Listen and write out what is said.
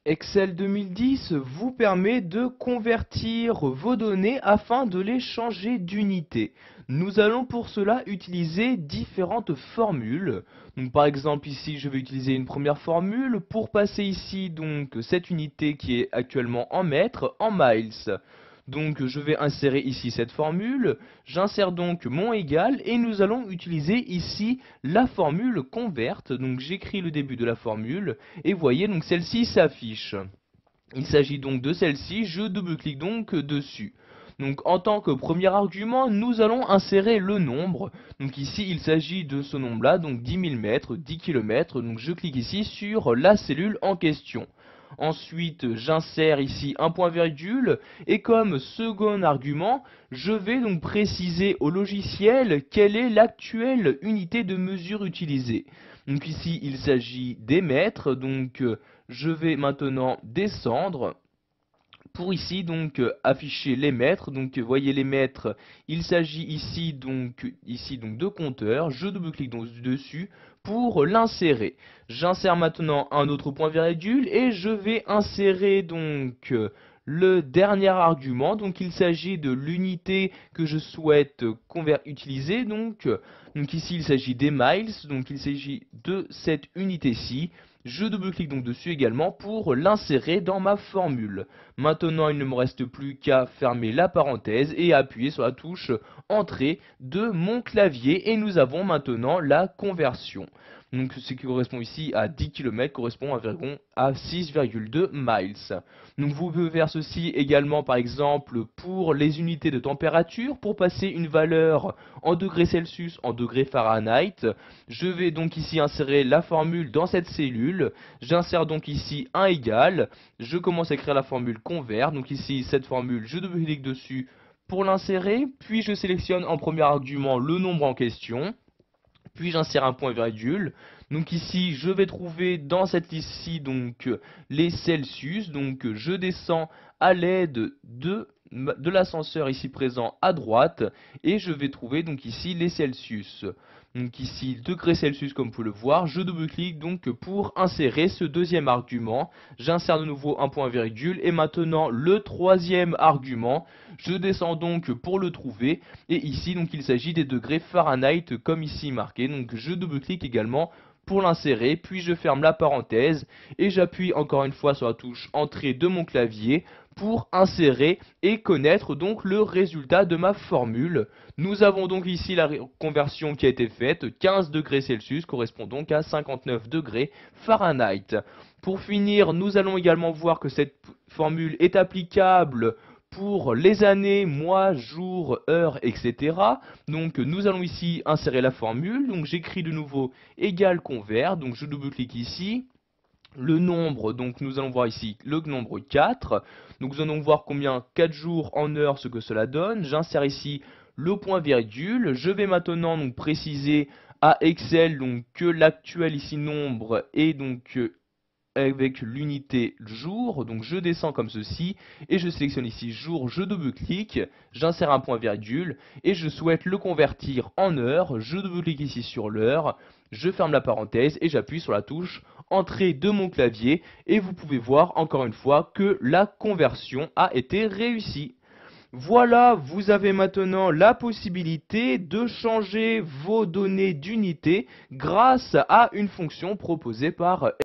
Excel 2010 vous permet de convertir vos données afin de les changer d'unité. Nous allons pour cela utiliser différentes formules. Donc, par exemple ici je vais utiliser une première formule pour passer ici donc cette unité qui est actuellement en mètres en miles. Donc je vais insérer ici cette formule, j'insère donc mon égal et nous allons utiliser ici la formule convert. Donc j'écris le début de la formule et voyez donc celle-ci s'affiche. Il s'agit donc de celle-ci, je double-clique donc dessus. Donc en tant que premier argument, nous allons insérer le nombre. Donc ici il s'agit de ce nombre-là, donc 10 000 mètres, 10 km. Donc je clique ici sur la cellule en question. Ensuite, j'insère ici un point virgule et comme second argument, je vais donc préciser au logiciel quelle est l'actuelle unité de mesure utilisée. Donc ici, il s'agit des mètres, donc je vais maintenant descendre pour ici donc afficher les mètres. Donc voyez les mètres, il s'agit ici donc de compteur. Je double-clique donc dessus pour l'insérer. J'insère maintenant un autre point virgule et je vais insérer donc le dernier argument. Donc il s'agit de l'unité que je souhaite utiliser. Donc ici il s'agit des miles. Donc il s'agit de cette unité-ci. Je double-clique donc dessus également pour l'insérer dans ma formule. Maintenant, il ne me reste plus qu'à fermer la parenthèse et appuyer sur la touche Entrée de mon clavier. Et nous avons maintenant la conversion. Donc ce qui correspond ici à 10 km correspond à 6,2 miles. Donc vous pouvez faire ceci également par exemple pour les unités de température. Pour passer une valeur en degrés Celsius en degrés Fahrenheit, je vais donc ici insérer la formule dans cette cellule. J'insère donc ici un égal. Je commence à écrire la formule convert. Donc ici cette formule, je double-clique dessus pour l'insérer. Puis je sélectionne en premier argument le nombre en question. Puis j'insère un point virgule. Donc ici, je vais trouver dans cette liste-ci donc les Celsius. Donc je descends à l'aide de l'ascenseur ici présent à droite et je vais trouver donc ici les Celsius. Donc ici degrés Celsius comme vous pouvez le voir, je double-clique donc pour insérer ce deuxième argument. J'insère de nouveau un point virgule et maintenant le troisième argument. Je descends donc pour le trouver et ici donc il s'agit des degrés Fahrenheit comme ici marqué. Donc je double-clique également pour l'insérer, puis je ferme la parenthèse et j'appuie encore une fois sur la touche Entrée de mon clavier pour insérer et connaître donc le résultat de ma formule. Nous avons donc ici la conversion qui a été faite, 15 degrés Celsius correspond donc à 59 degrés Fahrenheit. Pour finir, nous allons également voir que cette formule est applicable pour les années, mois, jours, heures, etc. Donc nous allons ici insérer la formule. Donc j'écris de nouveau égal convert. Donc je double-clique ici. Le nombre, donc nous allons voir ici le nombre 4. Donc nous allons voir combien 4 jours en heures, ce que cela donne. J'insère ici le point virgule. Je vais maintenant donc préciser à Excel donc que l'actuel ici nombre est donc avec l'unité jour. Donc je descends comme ceci et je sélectionne ici jour, je double-clique, j'insère un point virgule et je souhaite le convertir en heure. Je double-clique ici sur l'heure, je ferme la parenthèse et j'appuie sur la touche Entrée de mon clavier et vous pouvez voir encore une fois que la conversion a été réussie. Voilà, vous avez maintenant la possibilité de changer vos données d'unité grâce à une fonction proposée par